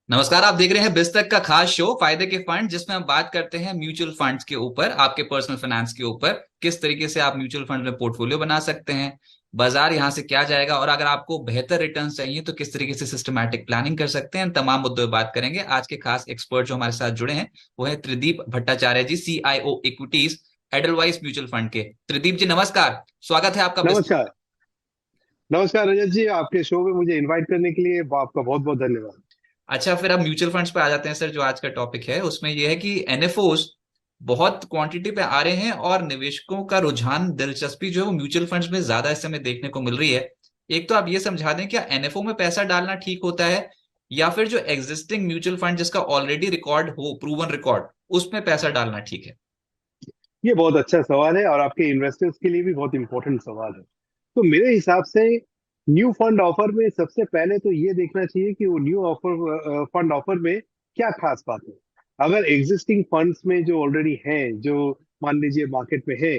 नमस्कार। आप देख रहे हैं बिस्तक का खास शो फायदे के फंड, जिसमें हम बात करते हैं म्यूचुअल फंड्स के ऊपर, आपके पर्सनल फाइनेंस के ऊपर। किस तरीके से आप म्यूचुअल फंड में पोर्टफोलियो बना सकते हैं, बाजार यहां से क्या जाएगा, और अगर आपको बेहतर रिटर्न चाहिए तो किस तरीके से सिस्टमैटिक प्लानिंग कर सकते हैं। इन तमाम मुद्दों पर बात करेंगे। आज के खास एक्सपर्ट जो हमारे साथ जुड़े हैं वो है त्रिदीप भट्टाचार्य जी, CIO equities Edelweiss mutual fund के। त्रिदीप जी नमस्कार, स्वागत है आपका बिस्तक। नमस्कार। नमस्कार रजत जी, आपके शो में मुझे इनवाइट करने के लिए आपका बहुत बहुत धन्यवाद। अच्छा, फिर अब म्यूचुअल फंड्स पे आ जाते हैं सर। जो आज का टॉपिक है उसमें यह है कि एनएफओस बहुत क्वांटिटी पे आ रहे हैं और निवेशकों का रुझान, दिलचस्पी जो है वो म्यूचुअल फंड्स में ज्यादा इस समय देखने को मिल रही है। एक तो आप ये समझा दें, क्या एनएफओ में पैसा डालना ठीक होता है, या फिर जो एग्जिस्टिंग म्यूचुअल फंड जिसका ऑलरेडी रिकॉर्ड हो, प्रूवन रिकॉर्ड, उसमें पैसा डालना ठीक है? ये बहुत अच्छा सवाल है और आपके इन्वेस्टर्स के लिए भी बहुत इंपॉर्टेंट सवाल है। तो मेरे हिसाब से न्यू फंड ऑफर में सबसे पहले तो ये देखना चाहिए कि वो न्यू ऑफर फंड ऑफर में क्या खास बात है। अगर एग्जिस्टिंग फंड्स में जो ऑलरेडी हैं, जो मान लीजिए मार्केट में है,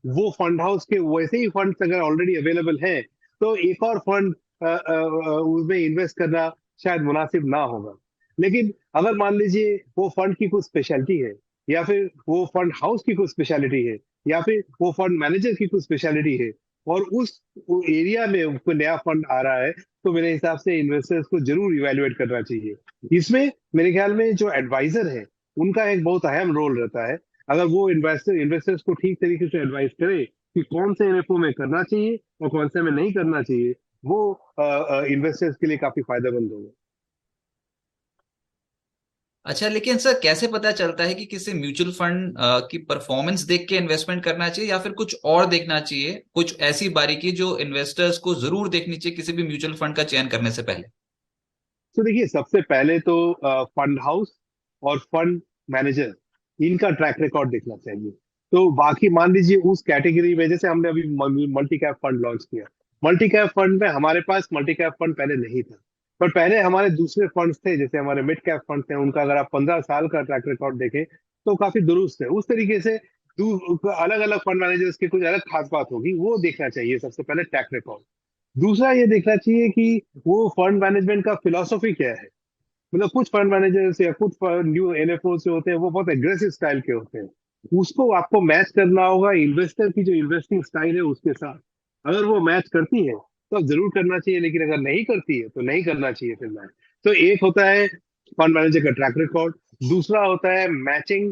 वो फंड हाउस के वैसे ही फंड्स अगर ऑलरेडी अवेलेबल हैं, तो एक और फंड उसमें इन्वेस्ट करना शायद मुनासिब ना होगा। लेकिन अगर मान लीजिए वो फंड की कुछ स्पेशलिटी है, या फिर वो फंड हाउस की कुछ स्पेशलिटी है, या फिर वो फंड मैनेजर की कुछ स्पेशलिटी है, और उस एरिया में कोई नया फंड आ रहा है, तो मेरे हिसाब से इन्वेस्टर्स को जरूर इवेल्युएट करना चाहिए। इसमें मेरे ख्याल में जो एडवाइजर है उनका एक बहुत अहम रोल रहता है। अगर वो इन्वेस्टर्स को ठीक तरीके से एडवाइस करे कि कौन से एनएफओ में करना चाहिए और कौन से में नहीं करना चाहिए, वो इन्वेस्टर्स के लिए काफी फायदेमंद होगा। अच्छा, लेकिन सर कैसे पता चलता है कि किसी म्यूचुअल फंड की परफॉर्मेंस देख के इन्वेस्टमेंट करना चाहिए, या फिर कुछ और देखना चाहिए, कुछ ऐसी बारीकी जो इन्वेस्टर्स को जरूर देखनी चाहिए किसी भी म्यूचुअल फंड का चयन करने से पहले? तो देखिए, सबसे पहले तो फंड हाउस और फंड मैनेजर, इनका ट्रैक रिकॉर्ड देखना चाहिए। तो बाकी मान लीजिए उस कैटेगरी में, जैसे हमने अभी मल्टी कैप फंड लॉन्च किया, मल्टी कैप फंड में हमारे पास मल्टी कैप फंड पहले नहीं था। पर पहले हमारे दूसरे फंड्स थे, जैसे हमारे मिड कैप फंड थे, उनका अगर आप 15 साल का ट्रैक रिकॉर्ड देखें तो काफी दुरुस्त है। उस तरीके से अलग अलग फंड मैनेजर्स की कुछ अलग खास बात होगी, वो देखना चाहिए सबसे पहले ट्रैक रिकॉर्ड। दूसरा ये देखना चाहिए कि वो फंड मैनेजमेंट का फिलॉसफी क्या है। मतलब कुछ फंड मैनेजर्स या कुछ न्यू एनएफओ से होते हैं, वो बहुत एग्रेसिव स्टाइल के होते हैं। उसको आपको मैच करना होगा इन्वेस्टर की जो इन्वेस्टिंग स्टाइल है उसके साथ। अगर वो मैच करती है तो अब जरूर करना चाहिए, लेकिन अगर नहीं करती है तो नहीं करना चाहिए फिर मैच। तो एक होता है फंड मैनेजर का ट्रैक रिकॉर्ड, दूसरा होता है मैचिंग,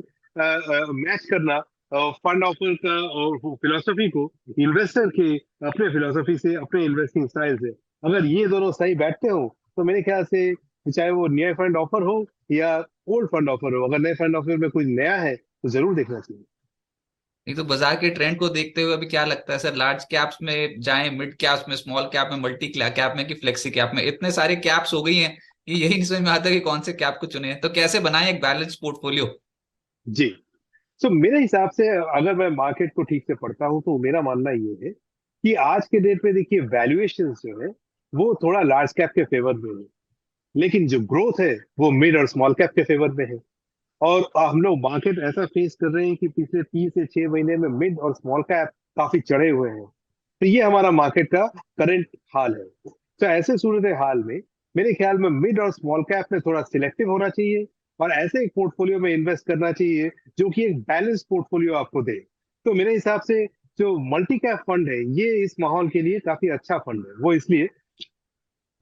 मैच करना फंड ऑफर का और फिलोसफी को इन्वेस्टर के अपने फिलोसफी से, अपने इन्वेस्टिंग स्टाइल से। अगर ये दोनों सही बैठते हो तो मेरे ख्याल से, चाहे वो नया फंड ऑफर हो या ओल्ड फंड ऑफर हो, अगर नए फंड ऑफर में कुछ नया है तो जरूर देखना चाहिए। नहीं तो बाजार के ट्रेंड को देखते हुए अभी क्या लगता है सर, लार्ज कैप्स में जाएं, मिड कैप्स में, स्मॉल कैप में, मल्टी कैप में, कि फ्लेक्सी कैप में? इतने सारे कैप्स हो गई हैं कि यही नहीं समझ में आता कि कौन से कैप को चुने। तो कैसे बनाएं एक बैलेंस पोर्टफोलियो? जी। तो मेरे हिसाब से, अगर मैं मार्केट को ठीक से पढ़ता हूँ, तो मेरा मानना ये है कि आज के डेट में देखिए वैल्यूएशन जो है वो थोड़ा लार्ज कैप के फेवर में है, लेकिन जो ग्रोथ है वो मिड और स्मॉल कैप के फेवर में है। और हम लोग मार्केट ऐसा फेस कर रहे हैं कि पिछले 3 से 6 महीने में मिड और स्मॉल कैप काफी चढ़े हुए हैं। तो ये हमारा मार्केट का करंट हाल है। तो ऐसे सूरत हाल में मेरे ख्याल में मिड और स्मॉल कैप में थोड़ा सिलेक्टिव होना चाहिए, और ऐसे एक पोर्टफोलियो में इन्वेस्ट करना चाहिए जो कि एक बैलेंस पोर्टफोलियो आपको दे। तो मेरे हिसाब से जो मल्टी कैप फंड है, ये इस माहौल के लिए काफी अच्छा फंड है। वो इसलिए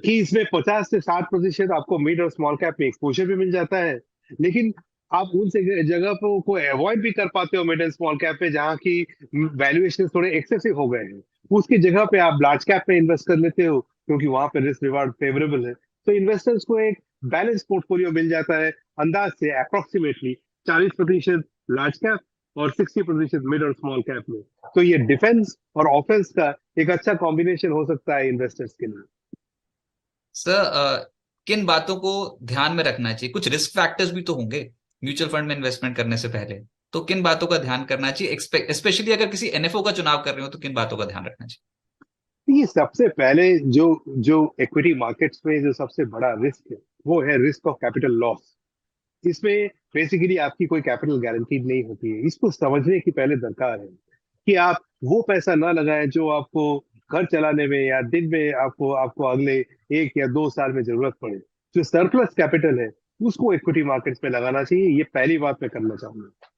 कि इसमें 50 से 60% आपको मिड और स्मॉल कैप में एक्सपोजर भी मिल जाता है, लेकिन आप उन जगह को अवॉइड भी कर पाते हो मिड एंड स्मॉल कैप पे, जहाँ की वैल्यूएशन थोड़े एक्सेसिव हो गए हैं। उसकी जगह पे आप लार्ज कैप में इन्वेस्ट कर लेते हो, क्योंकि वहां पे रिस्क रिवार्ड फेवरेबल है। तो इन्वेस्टर्स को एक बैलेंस पोर्टफोलियो मिल जाता है, अंदाज से अप्रोक्सीमेटली 40% लार्ज कैप और 60% मिड और स्मॉल कैप में। तो ये डिफेंस और ऑफेंस का एक अच्छा कॉम्बिनेशन हो सकता है इन्वेस्टर्स के लिए। सर किन बातों को ध्यान में रखना चाहिए? कुछ रिस्क फैक्टर्स भी तो होंगे म्यूचुअल फंड में इन्वेस्टमेंट करने से पहले। तो किन बातों का ध्यान करना चाहिए, स्पेशली अगर किसी एनएफओ का चुनाव कर रहे हो तो किन बातों का ध्यान रखना चाहिए? ये सबसे पहले जो जो इक्विटी मार्केट्स में जो सबसे बड़ा रिस्क है, वो है रिस्क ऑफ कैपिटल लॉस। इसमें बेसिकली आपकी कोई कैपिटल गारंटीड नहीं होती है। इसको समझने की पहले दरकार है कि आप वो पैसा ना लगाएं जो आपको घर चलाने में या दिन में आपको आपको अगले 1 या 2 साल में जरूरत पड़े। जो सरप्लस कैपिटल है उसको इक्विटी मार्केट्स में लगाना चाहिए। ये पहली बात मैं करना चाहूंगा।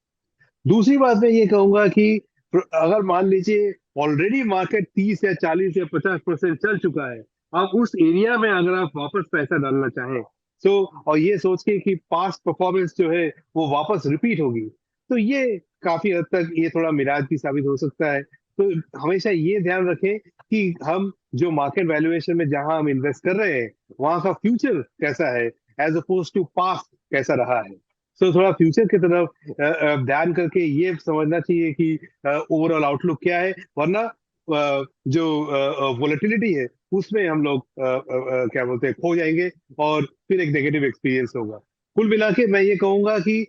दूसरी बात मैं ये कहूंगा कि अगर मान लीजिए ऑलरेडी मार्केट 30 या 40 या 50% चल चुका है, आप उस एरिया में अगर आप वापस पैसा डालना चाहें, तो और ये सोच के कि पास्ट परफॉर्मेंस जो है वो वापस रिपीट होगी, तो ये काफी हद तक ये थोड़ा मिराज भी साबित हो सकता है। तो हमेशा ये ध्यान रखें कि हम जो मार्केट वैल्यूएशन में जहां हम इन्वेस्ट कर रहे हैं वहां का फ्यूचर कैसा है, एज अपोज टू पास्ट कैसा रहा है। तो थोड़ा फ्यूचर की तरफ ध्यान करके ये समझना चाहिए कि ओवरऑल आउटलुक क्या है, वरना जो वोलेटिलिटी है उसमें हम लोग क्या बोलते हैं खो जाएंगे, और फिर एक नेगेटिव एक्सपीरियंस होगा। कुल मिला के मैं ये कहूंगा कि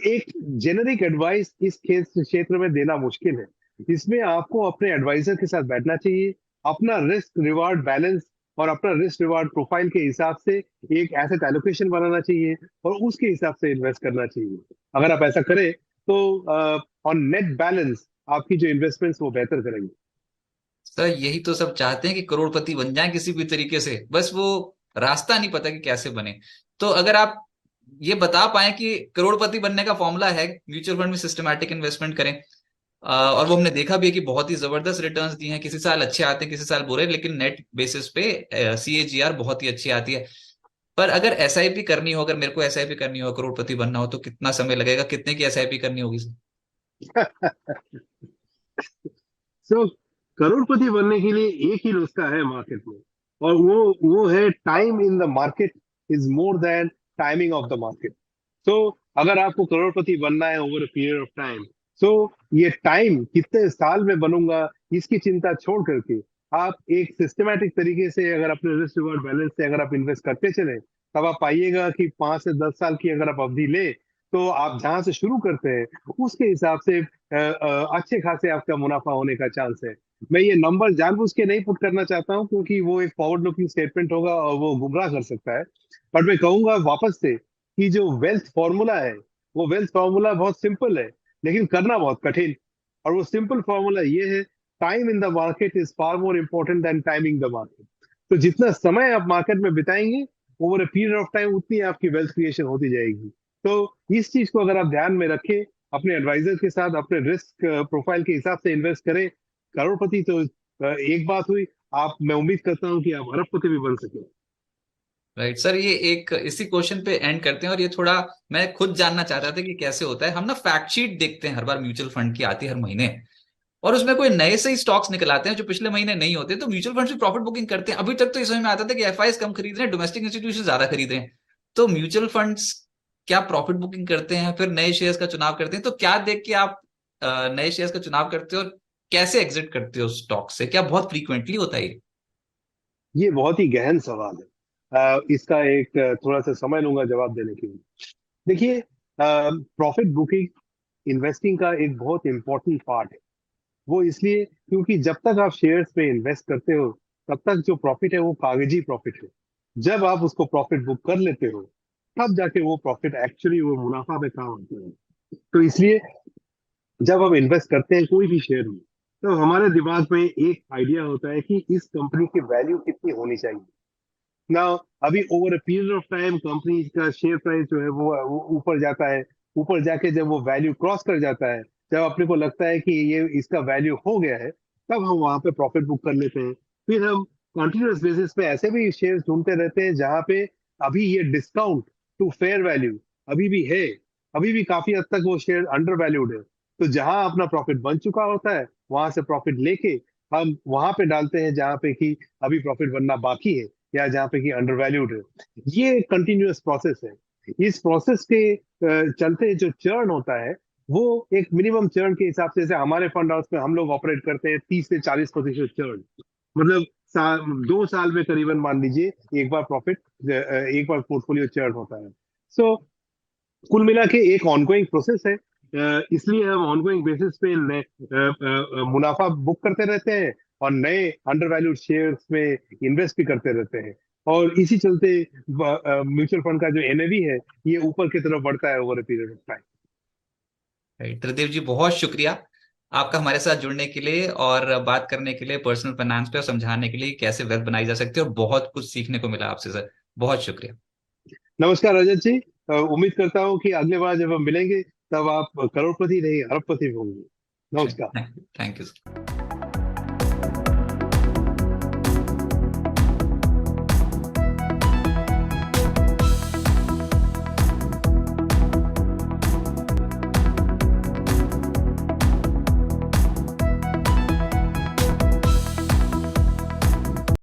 एक जेनरिक एडवाइस इस क्षेत्र में देना मुश्किल है। इसमें आपको अपने एडवाइजर के साथ बैठना चाहिए, अपना रिस्क रिवार्ड बैलेंस और अपना रिस्क रिवार्ड प्रोफाइल के हिसाब से एक एसेट एलोकेशन बनाना चाहिए और उसके हिसाब से इन्वेस्ट करना चाहिए। अगर आप ऐसा करें तो ऑन नेट बैलेंस आपकी जो इन्वेस्टमेंट्स वो बेहतर करेंगे। सर यही तो सब चाहते हैं कि करोड़पति बन जाएं किसी भी तरीके से, बस वो रास्ता नहीं पता कि कैसे बने। तो अगर आप ये बता पाए कि करोड़पति बनने का फॉर्मूला है, म्यूचुअल फंड में सिस्टमैटिक इन्वेस्टमेंट करें। और वो हमने देखा भी है कि बहुत ही जबरदस्त रिटर्न्स दिए हैं, किसी साल अच्छे आते हैं किसी साल बुरे, लेकिन नेट बेसिस पे CAGR बहुत ही अच्छी आती है। पर अगर एसआईपी करनी हो, अगर मेरे को एसआईपी करनी हो, करोड़पति बनना हो, तो कितना समय लगेगा, कितने की एसआईपी करनी होगी सर? सो करोड़पति बनने के लिए एक ही नुस्खा है मार्केट में, और वो है time in the market is more than timing of the market. तो अगर आपको करोड़पति बनना है over a period of time, तो ये टाइम कितने साल में बनूंगा इसकी चिंता छोड़ करके आप एक सिस्टमेटिक तरीके से अगर अपने रिस्क रिवॉर्ड बैलेंस से अगर आप इन्वेस्ट करते चले, तब आप पाइएगा कि 5 से 10 साल की अगर आप अवधि ले, तो आप जहां से शुरू करते हैं उसके हिसाब से अच्छे खासे आपका मुनाफा होने का चांस है। मैं ये नंबर जानबूझ के नहीं पुट करना चाहता हूं क्योंकि वो एक फॉरवर्ड लुकिंग स्टेटमेंट होगा और वो गुमराह कर सकता है। बट मैं कहूंगा वापस से कि जो वेल्थ फॉर्मूला है, वो वेल्थ फॉर्मूला बहुत सिंपल है लेकिन करना बहुत कठिन। और वो सिंपल फॉर्मूला ये है, time in the market is far more important then timing the market. तो जितना समय आप मार्केट में बिताएंगे over a period of time, उतनी आपकी वेल्थ क्रिएशन होती जाएगी। तो इस चीज को अगर आप ध्यान में रखें, अपने एडवाइजर के साथ अपने रिस्क प्रोफाइल के हिसाब से इन्वेस्ट करें। करोड़पति तो एक बात हुई, आप मैं उम्मीद करता हूं कि आप अरबपति भी बन सके। राइट सर, ये एक इसी क्वेश्चन पे एंड करते हैं। और ये थोड़ा मैं खुद जानना चाहता था कि कैसे होता है। हम ना फैक्ट शीट देखते हैं हर बार, म्यूचुअल फंड की आती है हर महीने, और उसमें कोई नए से ही स्टॉक्स निकल आते हैं जो पिछले महीने नहीं होते, तो म्यूचुअल फंड से प्रॉफिट बुकिंग करते हैं। अभी तक तो ये समझ में आता था कि एफआईज कम खरीद रहे हैं, डोमेस्टिक इंस्टीट्यूशन ज्यादा खरीद रहे हैं। तो म्यूचुअल फंड्स क्या प्रॉफिट बुकिंग करते हैं, फिर नए शेयर्स का चुनाव करते हैं? तो क्या देख के आप नए शेयर्स का चुनाव करते हो, और कैसे एग्जिट करते हो स्टॉक से? क्या बहुत फ्रीक्वेंटली होता है ये? ये बहुत ही गहन सवाल है, इसका एक थोड़ा सा समय लूंगा जवाब देने के लिए। देखिए, प्रॉफिट बुकिंग इन्वेस्टिंग का एक बहुत इंपॉर्टेंट पार्ट है। वो इसलिए क्योंकि जब तक आप शेयर्स में इन्वेस्ट करते हो, तब तक जो प्रॉफिट है वो कागजी प्रॉफिट है। जब आप उसको प्रॉफिट बुक कर लेते हो, तब जाके वो प्रॉफिट एक्चुअली वो मुनाफा में काम आता है। तो इसलिए जब हम इन्वेस्ट करते हैं कोई भी शेयर में, तो हमारे दिमाग में एक आइडिया होता है कि इस कंपनी की वैल्यू कितनी होनी चाहिए ना। अभी over a period of time company का शेयर प्राइस जो है वो ऊपर जाता है। ऊपर जाके जब वो वैल्यू क्रॉस कर जाता है, जब अपने को लगता है कि ये इसका वैल्यू हो गया है, तब हम वहां पे प्रॉफिट बुक कर लेते हैं। फिर हम कंटिन्यूअस बेसिस पे ऐसे भी शेयर ढूंढते रहते हैं जहां पे अभी ये डिस्काउंट टू फेयर वैल्यू अभी भी है, अभी भी काफी हद तक वो शेयर अंडर वैल्यूड है। तो जहां अपना प्रॉफिट बन चुका होता है, वहां से प्रॉफिट लेके हम वहां पे डालते हैं जहां पे कि अभी प्रॉफिट बनना बाकी है या जहाँ पे कि अंडर वैल्यूड है। ये कंटिन्यूअस प्रोसेस है। इस प्रोसेस के चलते जो चर्न होता है, वो एक मिनिमम चर्न के हिसाब से, जैसे हमारे फंड हाउस में हम लोग ऑपरेट करते हैं 30 से 40% चर्न। मतलब 2 साल में करीबन मान लीजिए एक बार प्रॉफिट, एक बार पोर्टफोलियो चर्न होता है। सो कुल मिला के एक ऑनगोइंग प्रोसेस है। इसलिए हम ऑनगोइंग बेसिस पे नए मुनाफा बुक करते रहते हैं और नए अंडर वैल्यूड शेयर्स में इन्वेस्ट भी करते रहते हैं। और इसी चलते म्यूचुअल फंड का जो एनएवी है, ये ऊपर की तरफ बढ़ता है over a period of time. Right, Tridev ji बहुत शुक्रिया आपका हमारे साथ जुड़ने के लिए और बात करने के लिए पर्सनल फाइनेंस पे, और समझाने के लिए कैसे वेल्थ बनाई जा सकती है, और बहुत कुछ सीखने को मिला आपसे सर। बहुत शुक्रिया। नमस्कार रजत जी। उम्मीद करता हूँ कि अगले बार जब हम मिलेंगे तब आप करोड़पति नहीं अरबपति होंगे। थैंक नमस्कार। Thank you.